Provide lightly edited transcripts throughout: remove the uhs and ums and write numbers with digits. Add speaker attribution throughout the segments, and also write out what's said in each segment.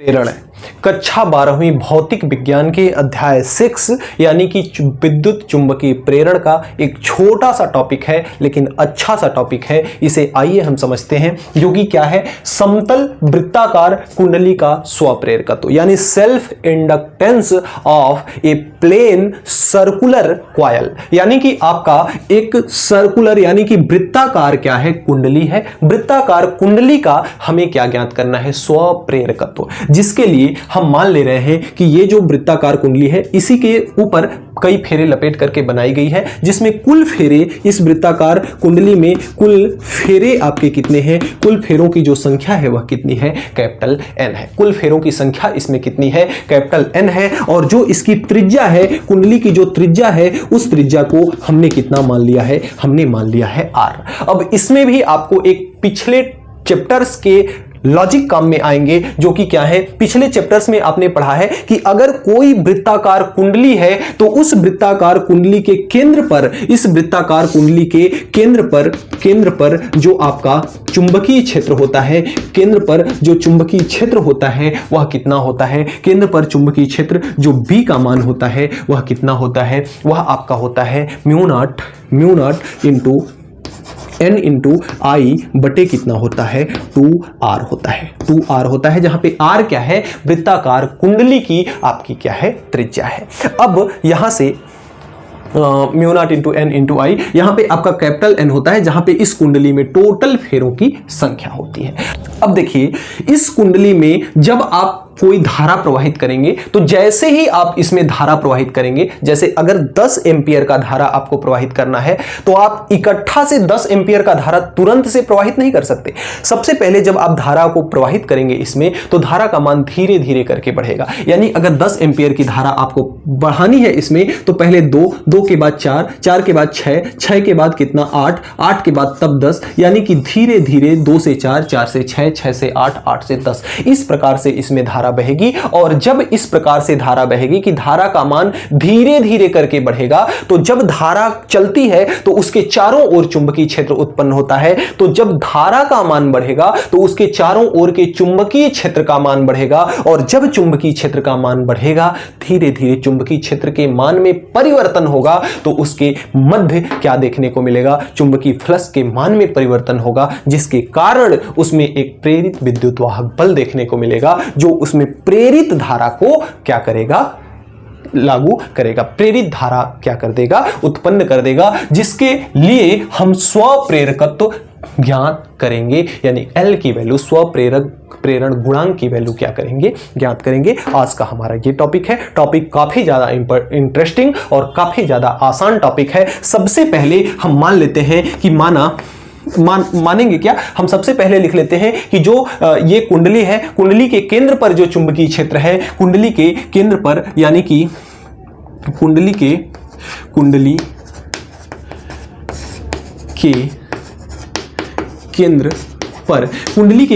Speaker 1: प्रेरण है। कक्षा 12वीं भौतिक विज्ञान के अध्याय 6 यानी कि विद्युत चुंबकीय प्रेरण का एक छोटा सा टॉपिक है, लेकिन अच्छा सा टॉपिक है। इसे आइए हम समझते हैं, जो कि क्या है, समतल वृत्ताकार कुंडली का स्वप्रेरकत्व यानी self inductance of a plane circular coil, यानी कि आपका एक सर्कुलर यानी कि वृत्ताकार क्या है, कुंडली है। वृत्ताकार कुंडली का हमें क्या ज्ञात करना है, स्वप्रेरकत्व, जिसके लिए हम मान ले रहे हैं कि ये जो वृत्ताकार कुंडली है इसी के ऊपर कई फेरे लपेट करके बनाई गई है, जिसमें कुल फेरे इस वृत्ताकार कुंडली में कुल फेरे आपके कितने हैं, कुल फेरों की जो संख्या है वह कितनी है, कैपिटल एन है। कुल फेरों की संख्या इसमें कितनी है, कैपिटल एन है। और जो इसकी त्रिज्या है, कुंडली की जो त्रिज्या है, उस त्रिज्या को हमने कितना मान लिया है, हमने मान लिया है आर। अब इसमें भी आपको एक पिछले चैप्टर्स के लॉजिक काम में आएंगे, जो कि क्या है, पिछले चैप्टर्स में आपने पढ़ा है कि अगर कोई वृत्ताकार कुंडली है तो उस वृत्ताकार कुंडली के केंद्र पर, इस वृत्ताकार कुंडली के केंद्र पर जो आपका चुंबकीय क्षेत्र होता है, केंद्र पर जो चुंबकीय क्षेत्र होता है वह कितना होता है, केंद्र पर चुंबकीय क्षेत्र जो बी का मान होता है वह कितना होता है, वह आपका होता है mu nought into n into I बटे कितना होता है, 2r होता है, 2r होता है, जहां पे r क्या है, वृत्ताकार कुंडली की आपकी क्या है, त्रिज्या है। अब यहां से mu nought into N into I, यहां पे आपका कैपिटल एन होता है, जहां पे इस कुंडली में टोटल फेरों की संख्या होती है। अब देखिए, इस कुंडली में जब आप कोई धारा प्रवाहित करेंगे तो जैसे ही आप इसमें धारा प्रवाहित करेंगे, जैसे अगर 10 एम्पियर का धारा आपको प्रवाहित करना है तो आप इकट्ठा से 10 एम्पियर का धारा तुरंत से प्रवाहित नहीं कर सकते। सबसे पहले जब आप धारा को प्रवाहित करेंगे इसमें, तो धारा का मान धीरे धीरे करके बढ़ेगा। यानी अगर 10 एम्पियर की धारा आपको बढ़ानी है इसमें, तो पहले 2 के बाद 4 के बाद 6 के बाद कितना, 8 के बाद तब 10, यानी कि धीरे धीरे 2 से 4 से 6 से 8 से 10, इस प्रकार से इसमें धारा बहेगी। और जब इस प्रकार से धारा बहेगी कि धारा का मान धीरे धीरे करके बढ़ेगा, तो जब धारा चलती है तो उसके चारों ओर चुंबकीय क्षेत्र उत्पन्न होता है। तो जब धारा का मान बढ़ेगा तो उसके चारों ओर के चुंबकीय क्षेत्र का मान बढ़ेगा, और जब चुंबकीय क्षेत्र का मान बढ़ेगा, धीरे धीरे चुंबकीय क्षेत्र के मान में परिवर्तन होगा, तो उसके मध्य क्या देखने को मिलेगा, चुंबकीय फ्लक्स के मान में परिवर्तन होगा, जिसके कारण उसमें एक प्रेरित विद्युत वाहक बल देखने को मिलेगा, जो उसमें प्रेरित धारा को क्या करेगा, लागू करेगा, प्रेरित धारा क्या कर देगा, उत्पन्न कर देगा, जिसके लिए हम स्वप्रेरकत्व ज्ञात करेंगे, यानी L की वैल्यू, प्रेरण गुणांक की वैल्यू क्या करेंगे, ज्ञात करेंगे। आज का हमारा ये टॉपिक है। टॉपिक काफी ज्यादा इंटरेस्टिंग और काफी ज्यादा आसान टॉपिक है। सबसे पहले हम मान लेते हैं कि मानेंगे क्या, हम सबसे पहले लिख लेते हैं कि जो ये कुंडली है, कुंडली के केंद्र पर जो चुंबकीय क्षेत्र है, कुंडली के केंद्र पर, यानी कि कुंडली के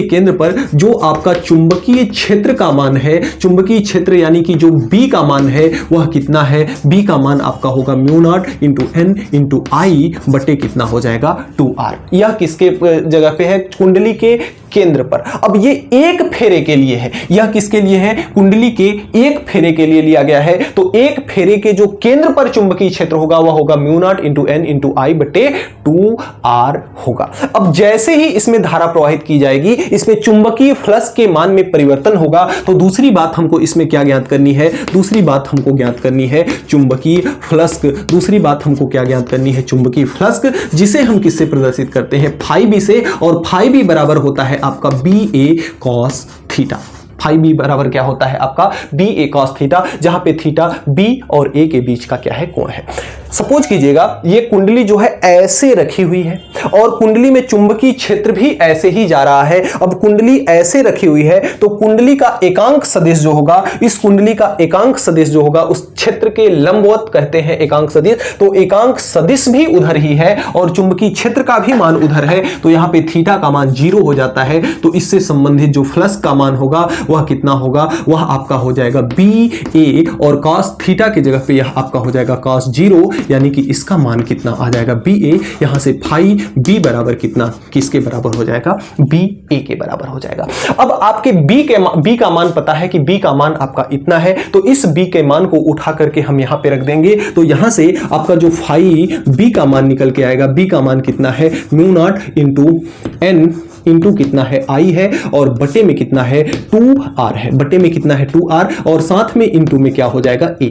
Speaker 1: केंद्र पर जो आपका चुंबकीय क्षेत्र का मान है, चुंबकीय क्षेत्र यानी कि जो B का मान है वह कितना है, B का मान आपका होगा mu nought into N into I बटे कितना हो जाएगा, 2r। यह किसके जगह पे है, कुंडली के केंद्र पर। अब ये एक फेरे के लिए है, यह किसके लिए है, कुंडली के एक फेरे के लिए लिया गया है। तो एक फेरे के जो केंद्र पर चुंबकीय क्षेत्र होगा वह होगा mu nought into N into I बटे 2r होगा। अब जैसे ही इसमें धारा प्रवाहित की जाएगी, इसमें चुंबकीय फ्लक्स के मान में परिवर्तन होगा। तो दूसरी बात हमको इसमें क्या ज्ञात करनी है, दूसरी बात हमको ज्ञात करनी है चुंबकीय फ्लक्स। दूसरी बात हमको क्या ज्ञात करनी है, चुंबकीय फ्लक्स, जिसे हम किससे प्रदर्शित करते हैं, φb से। और φb बराबर होता है आपका BA cos थीटा। φb बराबर क्या होता है आपका BA cos थीटा, जहां पे थीटा B और A के बीच का क्या है, कोण है। सपोज कीजिएगा ये कुंडली जो है ऐसे रखी हुई है और कुंडली में चुंबकीय क्षेत्र भी ऐसे ही जा रहा है। अब कुंडली ऐसे रखी हुई है तो कुंडली का एकांक सदिश जो होगा, इस कुंडली का एकांक सदिश जो होगा उस क्षेत्र के लंबवत कहते हैं एकांक सदिश। तो एकांक सदिश भी उधर ही है और चुंबकीय क्षेत्र का भी मान उधर है, तो यहां पे थीटा का मान 0 हो जाता है। तो इससे संबंधित जो फ्लक्स का मान होगा वह कितना होगा, वह आपका हो जाएगा BA और cos थीटा की जगह पे यह आपका हो जाएगा cos 0, यानी कि इसका मान कितना आ जाएगा BA। यहां से फाई B बराबर कितना, किसके बराबर हो जाएगा, BA के बराबर हो जाएगा। अब आपके B का मान पता है कि B का मान आपका इतना है, तो इस B के मान को उठा करके हम यहां पे रख देंगे। तो यहां से आपका जो फाई B का मान निकल के आएगा, B का मान कितना है, mu nought into N into कितना है I है, और बटे में कितना है 2R है, बटे में कितना है 2R, और साथ में इंटू में क्या हो जाएगा A।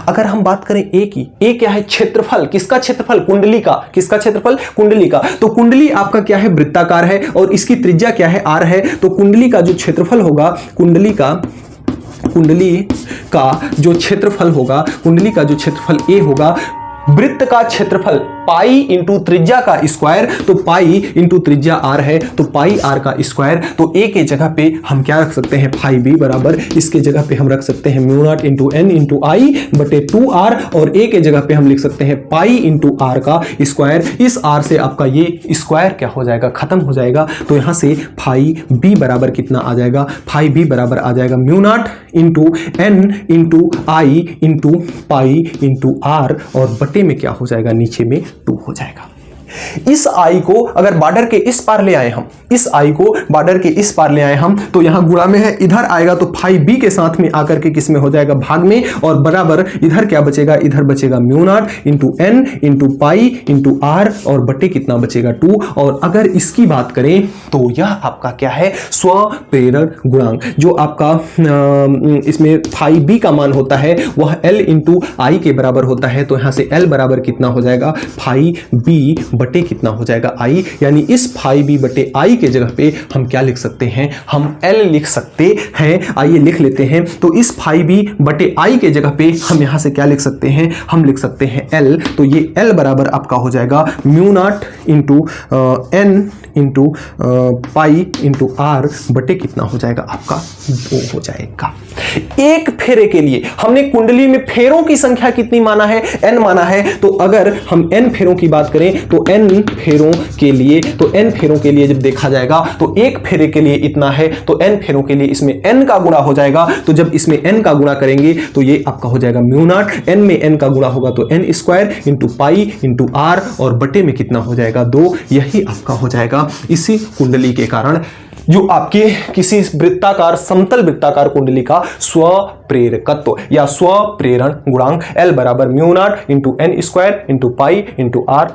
Speaker 1: अगर हम बात करें A की, A क्या है, क्षेत्रफल, किसका क्षेत्रफल, कुंडली का, किसका क्षेत्रफल, कुंडली का। तो कुंडली आपका क्या है, वृत्ताकार है, और इसकी त्रिज्या क्या है, R है। तो कुंडली का जो क्षेत्रफल होगा, कुंडली का जो क्षेत्रफल होगा, कुंडली का जो क्षेत्रफल A होगा, वृत्त का क्षेत्रफल पाई इंटू त्रिज्या का स्क्वायर, तो पाई इंटू त्रिज्या R है, तो पाई R का स्क्वायर। तो A के जगह पे हम क्या रख सकते हैं, फाई B बराबर, इसके जगह पे हम रख सकते हैं mu nought into N into I बटे 2R, और A के जगह पे हम लिख सकते हैं पाई इंटू R का स्क्वायर। इस R से आपका ये स्क्वायर क्या हो जाएगा, खत्म हो जाएगा। तो यहां से फाई B बराबर कितना आ जाएगा, फाई B बराबर आ जाएगा mu nought into N into I into pi into R, और बटे में क्या हो जाएगा, नीचे में 2 हो जाएगा। इस आई को अगर बॉर्डर के इस पार ले आए हम, इस आई को बॉर्डर के इस पार ले आए हम, तो यहां गुणा में है, इधर आएगा तो फाई B के साथ में आकर के किस में हो जाएगा, भाग में, और बराबर इधर क्या बचेगा, इधर बचेगा mu nought into N into pi into R, और बटे कितना बचेगा 2। और अगर इसकी बात करें तो यह आपका क्या है, स्वप्रेरण गुणांक, जो आपका इसमें फाई B का मान होता है वह L इंटू I के बराबर होता है। तो यहां से L बराबर कितना हो जाएगा, फाई B बटे कितना हो जाएगा I, यानी इस फाई B बटे I के जगह पे हम क्या लिख सकते हैं, हम L लिख सकते हैं। आइए लिख लेते हैं। तो इस फाई B बटे I के जगह पे हम यहां से क्या लिख सकते हैं, हम लिख सकते हैं L। तो ये L बराबर आपका हो जाएगा mu nought into N into pi into R बटे कितना हो जाएगा, आपका 2 हो जाएगा। एक फेरे के लिए हमने कुंडली में फेरों की संख्या कितनी माना है, N माना है। तो अगर हम N फेरों की बात करें तो N फेरों के लिए, तो N फेरों के लिए जब देखा जाएगा तो एक फेरे के लिए इतना है, तो N फेरों के लिए इसमें N का गुणा हो जाएगा। तो जब इसमें N का गुणा करेंगे तो ये आपका हो जाएगा म्यू नॉट, N में N का गुणा होगा तो N square into pi into R, और बटे में कितना हो जाएगा 2। यही आपका हो जाएगा इसी कुंडली के कारण जो आपके किसी वृत्ताकार, समतल वृत्ताकार कुंडली का स्वप्रेरकत्व या स्वप्रेरण गुणांक L बराबर mu nought into N square into pi into R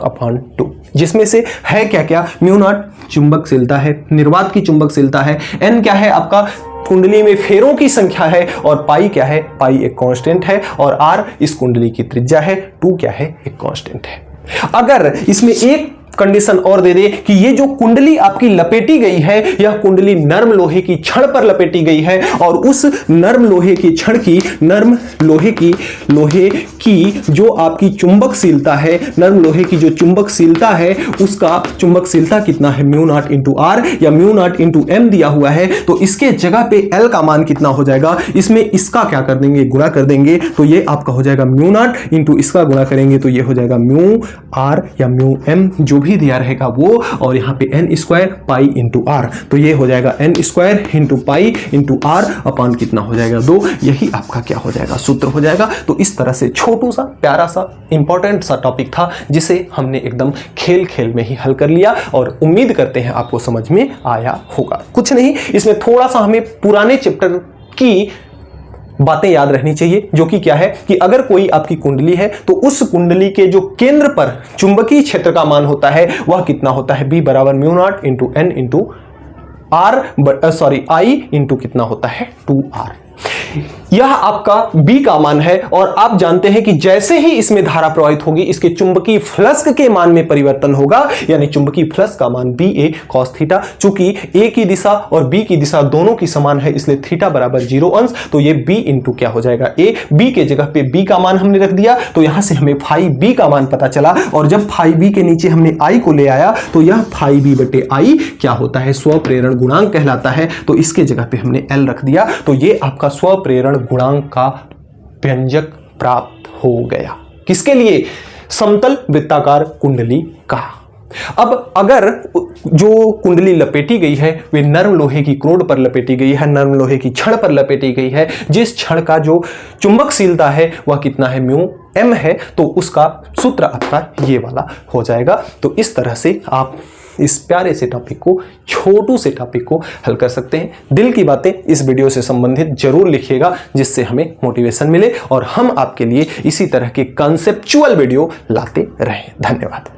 Speaker 1: upon 2, जिसमें से है क्या क्या, म्यू नॉट चुंबकशीलता है, निर्वात की चुंबकशीलता है, N क्या है आपका कुंडली में फेरों की संख्या है, और पाई क्या है, पाई एक कांस्टेंट है, और R इस कुंडली की त्रिज्या है, 2 क्या है, एक कांस्टेंट है। अगर इसमें एक कंडीशन और दे दे कि ये जो कुंडली आपकी लपेटी गई है, यह कुंडली नर्म लोहे की छड़ पर लपेटी गई है, और उस नर्म लोहे की छड़ की, नर्म लोहे की जो आपकी चुंबकशीलता है, नर्म लोहे की जो चुंबकशीलता है, उसका चुंबकशीलता कितना है, म्यू नॉट इंटू R या म्यू नॉट इंटू M दिया हुआ है। तो इसके जगह पे L का मान कितना हो जाएगा, इसमें इसका क्या कर देंगे, गुणा कर देंगे। तो ये आपका हो जाएगा म्यू नॉट इंटू इसका गुणा करेंगे तो ये हो जाएगा म्यू R या म्यू M, जो भी दिया रहेगा वो, और यहाँ पे N square pi into R। तो ये हो जाएगा N square into pi into R upon कितना हो जाएगा 2। यही आपका क्या हो जाएगा, सूत्र हो जाएगा। तो इस तरह से छोटू सा प्यारा सा इंपॉर्टेंट सा टॉपिक था, जिसे हमने एकदम खेल खेल में ही हल कर लिया, और उम्मीद करते हैं आपको समझ में आया होगा। कुछ नहीं, इसमें थोड़ा सा हमें पुराने चैप्टर की बातें याद रहनी चाहिए, जो कि क्या है कि अगर कोई आपकी कुंडली है तो उस कुंडली के जो केंद्र पर चुंबकीय क्षेत्र का मान होता है वह कितना होता है, B बराबर mu nought into N into I into कितना होता है 2R। यह आपका B का मान है, और आप जानते हैं कि जैसे ही इसमें धारा प्रवाहित होगी इसके चुंबकीय फ्लक्स के मान में परिवर्तन होगा, यानी चुंबकीय फ्लक्स का मान BA cos थीटा। चूंकि A की दिशा और B की दिशा दोनों की समान है, इसलिए थीटा बराबर 0 अंश। तो ये B इंटू क्या हो जाएगा A, B के जगह पे B का मान हमने रख दिया, तो यहां से हमें फाई B का मान पता चला, और जब फाई B के नीचे हमने I को ले आया तो यह फाई B बटे I क्या होता है, स्वप्रेरण गुणांक कहलाता है। तो इसके जगह पे हमने L रख दिया, तो ये आपका स्वप्रेरण गुणांक का व्यंजक प्राप्त हो गया। किसके लिए, समतल वृत्ताकार कुंडली का। अब अगर जो कुंडली लपेटी गई है वे नर्म लोहे की क्रोड पर लपेटी गई है, नर्म लोहे की छड़ पर लपेटी गई है, जिस छड़ का जो चुंबकशीलता है वह कितना है, म्यू एम है, तो उसका सूत्र आपका ये वाला हो जाएगा। तो इस तरह से आप इस प्यारे से टॉपिक को, छोटू से टॉपिक को हल कर सकते हैं। दिल की बातें इस वीडियो से संबंधित जरूर लिखिएगा, जिससे हमें मोटिवेशन मिले और हम आपके लिए इसी तरह के कंसेप्चुअल वीडियो लाते रहें। धन्यवाद।